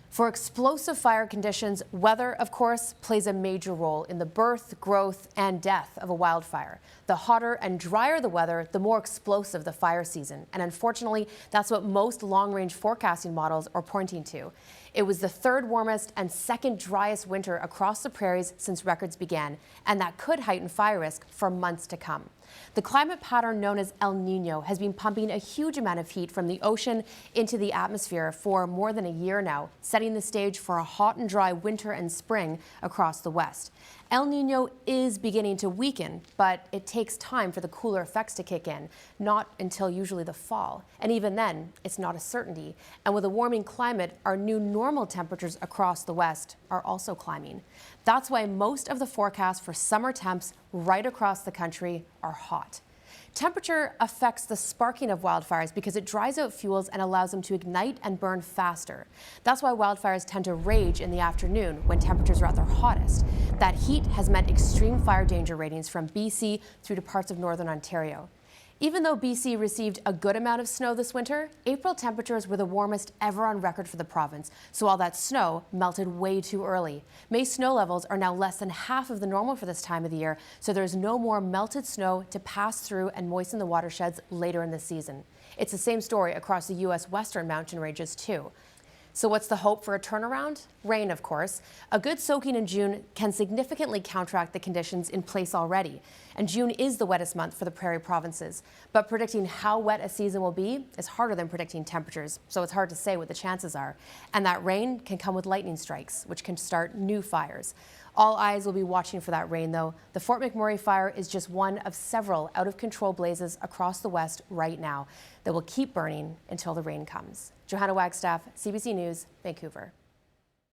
For explosive fire conditions, weather, of course, plays a major role in the birth, growth, and death of a wildfire. The hotter and drier the weather, the more explosive the fire season. And unfortunately, that's what most long-range forecasting models are pointing to. It was the third warmest and second driest winter across the prairies since records began, and that could heighten fire risk for months to come. The climate pattern known as El Niño has been pumping a huge amount of heat from the ocean into the atmosphere for more than a year now, setting the stage for a hot and dry winter and spring across the West. El Niño is beginning to weaken, but it takes time for the cooler effects to kick in, not until usually the fall. And even then, it's not a certainty. And with a warming climate, our new normal temperatures across the West are also climbing. That's why most of the forecasts for summer temps right across the country are hot. Temperature affects the sparking of wildfires because it dries out fuels and allows them to ignite and burn faster. That's why wildfires tend to rage in the afternoon when temperatures are at their hottest. That heat has meant extreme fire danger ratings from BC through to parts of northern Ontario. Even though BC received a good amount of snow this winter, April temperatures were the warmest ever on record for the province, so all that snow melted way too early. May snow levels are now less than half of the normal for this time of the year, so there's no more melted snow to pass through and moisten the watersheds later in the season. It's the same story across the U.S. western mountain ranges too. So what's the hope for a turnaround? Rain, of course. A good soaking in June can significantly counteract the conditions in place already. And June is the wettest month for the prairie provinces. But predicting how wet a season will be is harder than predicting temperatures, so it's hard to say what the chances are. And that rain can come with lightning strikes, which can start new fires. All eyes will be watching for that rain, though. The Fort McMurray fire is just one of several out-of-control blazes across the West right now that will keep burning until the rain comes. Johanna Wagstaffe, CBC News, Vancouver.